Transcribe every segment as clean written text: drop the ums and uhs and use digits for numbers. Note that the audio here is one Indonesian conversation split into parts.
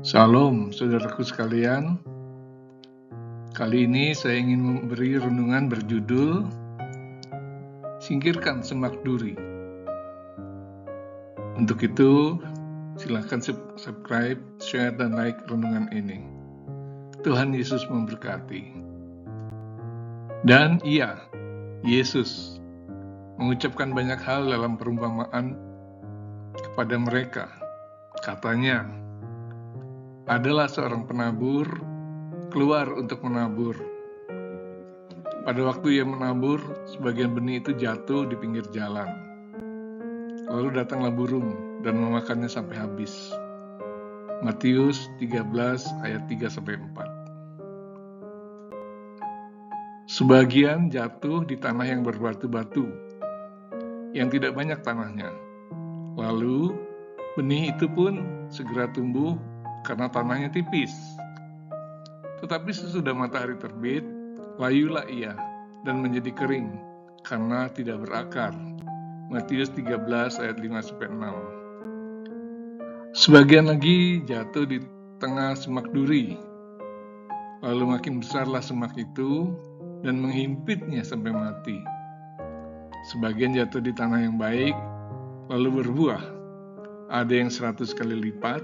Shalom, saudaraku sekalian. Kali ini saya ingin memberi renungan berjudul Singkirkan Semak Duri. Untuk itu, silakan subscribe, share, dan like renungan ini. Tuhan Yesus memberkati. Dan iya, Yesus mengucapkan banyak hal dalam perumpamaan kepada mereka. Katanya, adalah seorang penabur keluar untuk menabur. Pada waktu ia menabur, sebagian benih itu jatuh di pinggir jalan. Lalu datanglah burung dan memakannya sampai habis. Matius 13 ayat 3-4. Sebagian jatuh di tanah yang berbatu-batu, yang tidak banyak tanahnya. Lalu benih itu pun segera tumbuh karena tanahnya tipis. Tetapi sesudah matahari terbit, layulah ia dan menjadi kering karena tidak berakar. Matius 13 ayat 5-6. Sebagian lagi jatuh di tengah semak duri. Lalu makin besarlah semak itu dan menghimpitnya sampai mati. Sebagian jatuh di tanah yang baik, lalu berbuah. Ada yang 100 kali lipat,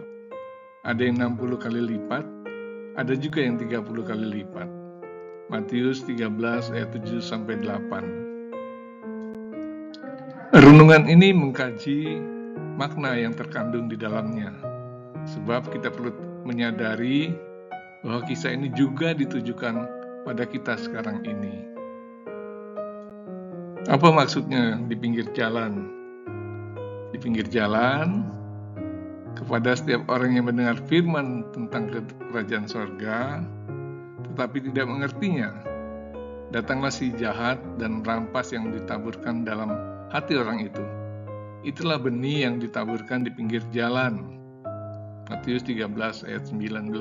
ada yang 60 kali lipat, ada juga yang 30 kali lipat. Matius 13 ayat 7-8. Renungan ini mengkaji makna yang terkandung di dalamnya. Sebab kita perlu menyadari bahwa kisah ini juga ditujukan pada kita sekarang ini. Apa maksudnya di pinggir jalan? Di pinggir jalan, kepada setiap orang yang mendengar firman tentang kerajaan sorga, tetapi tidak mengertinya, datanglah si jahat dan merampas yang ditaburkan dalam hati orang itu. Itulah benih yang ditaburkan di pinggir jalan. Matius 13 ayat 19.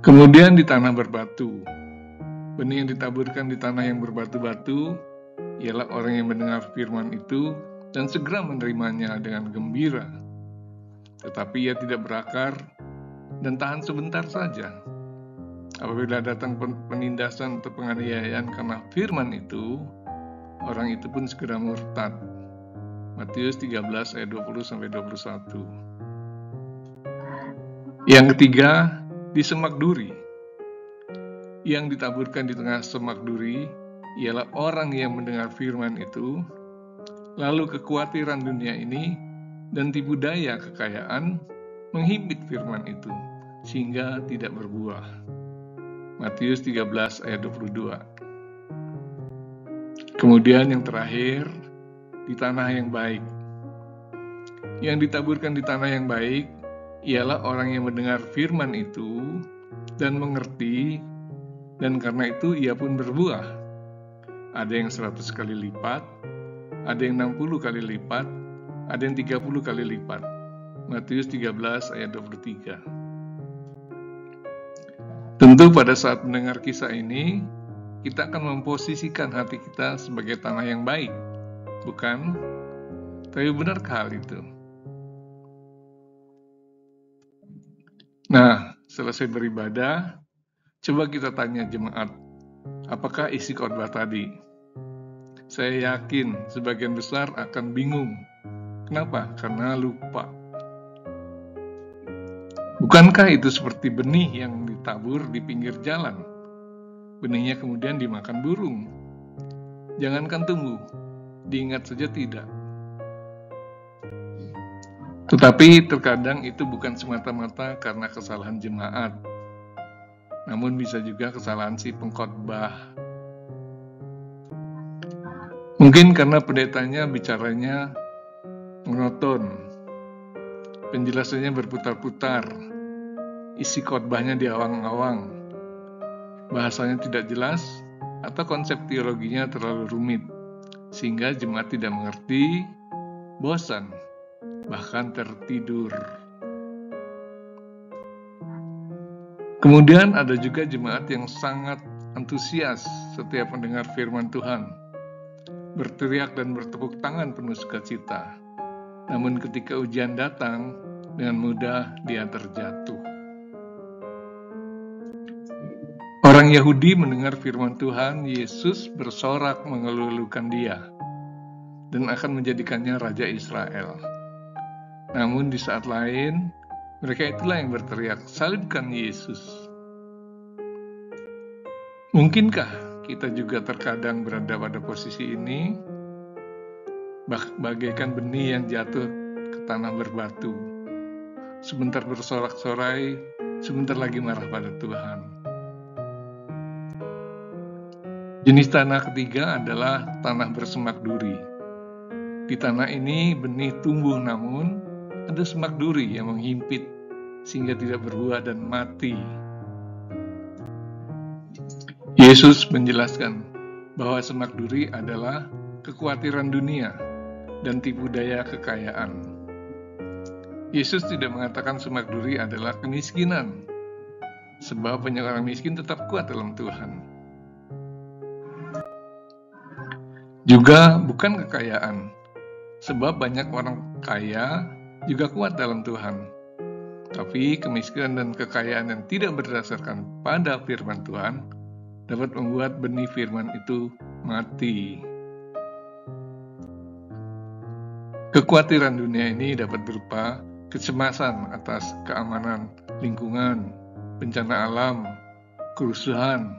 Kemudian di tanah berbatu. Benih yang ditaburkan di tanah yang berbatu-batu ialah orang yang mendengar firman itu dan segera menerimanya dengan gembira. Tetapi ia tidak berakar dan tahan sebentar saja. Apabila datang penindasan atau penganiayaan karena firman itu, orang itu pun segera murtad. Matius 13 ayat 20-21. Yang ketiga, di semak duri. Yang ditaburkan di tengah semak duri ialah orang yang mendengar firman itu, lalu kekhawatiran dunia ini dan tipu daya kekayaan menghimpit firman itu, sehingga tidak berbuah. Matius 13 ayat 22. Kemudian yang terakhir, di tanah yang baik. Yang ditaburkan di tanah yang baik ialah orang yang mendengar firman itu dan mengerti, dan karena itu ia pun berbuah. Ada yang 100 kali lipat, ada yang 60 kali lipat, ada yang 30 kali lipat. Matius 13 ayat 23. Tentu pada saat mendengar kisah ini, kita akan memposisikan hati kita sebagai tanah yang baik, bukan? Tapi benarkah hal itu? Nah, selesai beribadah, coba kita tanya jemaat, apakah isi khotbah tadi? Saya yakin sebagian besar akan bingung. Kenapa? Karena lupa. Bukankah itu seperti benih yang ditabur di pinggir jalan? Benihnya kemudian dimakan burung. Jangankan tumbuh, diingat saja tidak. Tetapi terkadang itu bukan semata-mata karena kesalahan jemaat, namun bisa juga kesalahan si pengkhotbah. Mungkin karena pendetanya bicaranya monoton, penjelasannya berputar-putar, isi khotbahnya diawang-awang, bahasanya tidak jelas, atau konsep teologinya terlalu rumit, sehingga jemaat tidak mengerti, bosan, bahkan tertidur. Kemudian ada juga jemaat yang sangat antusias setiap mendengar firman Tuhan, berteriak dan bertepuk tangan penuh sukacita. Namun ketika ujian datang, dengan mudah dia terjatuh. Orang Yahudi mendengar firman Tuhan, Yesus bersorak mengeluh-elukan dia dan akan menjadikannya Raja Israel. Namun di saat lain, mereka itulah yang berteriak, "Salibkan Yesus." Mungkinkah kita juga terkadang berada pada posisi ini, bagaikan benih yang jatuh ke tanah berbatu, sebentar bersorak-sorai, sebentar lagi marah pada Tuhan. Jenis tanah ketiga adalah tanah bersemak duri. Di tanah ini benih tumbuh, namun ada semak duri yang menghimpit sehingga tidak berbuah dan mati. Yesus menjelaskan bahwa semak duri adalah kekhawatiran dunia dan tipu daya kekayaan. Yesus tidak mengatakan semak duri adalah kemiskinan, sebab banyak orang miskin tetap kuat dalam Tuhan. Juga bukan kekayaan, sebab banyak orang kaya juga kuat dalam Tuhan. Tapi kemiskinan dan kekayaan yang tidak berdasarkan pada firman Tuhan dapat membuat benih firman itu mati. Kekhawatiran dunia ini dapat berupa kecemasan atas keamanan lingkungan, bencana alam, kerusuhan,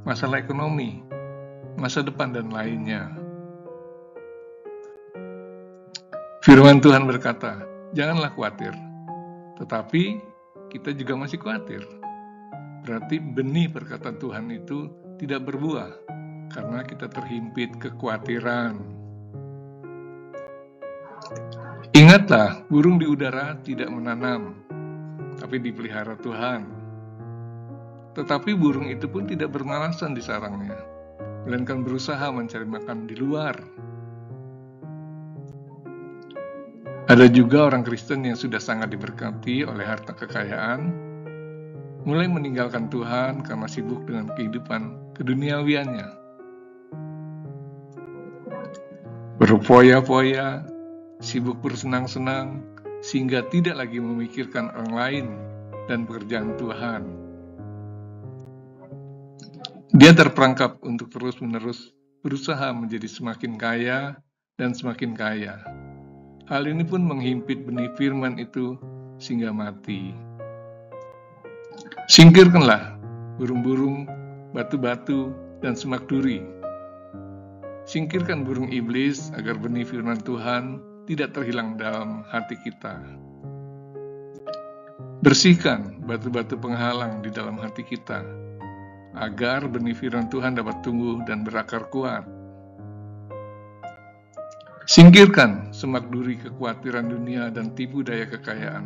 masalah ekonomi, masa depan, dan lainnya. Firman Tuhan berkata, janganlah khawatir, tetapi kita juga masih khawatir. Berarti benih perkataan Tuhan itu tidak berbuah karena kita terhimpit kekhawatiran. Ingatlah, burung di udara tidak menanam, tapi dipelihara Tuhan. Tetapi burung itu pun tidak bermalasan di sarangnya, melainkan berusaha mencari makan di luar. Ada juga orang Kristen yang sudah sangat diberkati oleh harta kekayaan, mulai meninggalkan Tuhan karena sibuk dengan kehidupan keduniawiannya. Berfoya-foya, sibuk bersenang-senang, sehingga tidak lagi memikirkan orang lain dan pekerjaan Tuhan. Dia terperangkap untuk terus-menerus berusaha menjadi semakin kaya dan semakin kaya. Hal ini pun menghimpit benih firman itu sehingga mati. Singkirkanlah burung-burung, batu-batu, dan semak duri. Singkirkan burung iblis agar benih firman Tuhan tidak terhilang dalam hati kita. Bersihkan batu-batu penghalang di dalam hati kita, agar benih firman Tuhan dapat tumbuh dan berakar kuat. Singkirkan semak duri kekhawatiran dunia dan tipu daya kekayaan.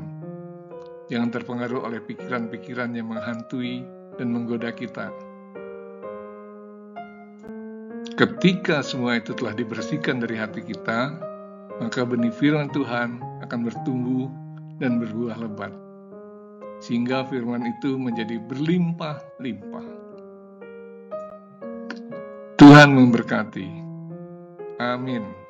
Jangan terpengaruh oleh pikiran-pikiran yang menghantui dan menggoda kita. Ketika semua itu telah dibersihkan dari hati kita, maka benih firman Tuhan akan bertumbuh dan berbuah lebat, sehingga firman itu menjadi berlimpah-limpah. Tuhan memberkati. Amin.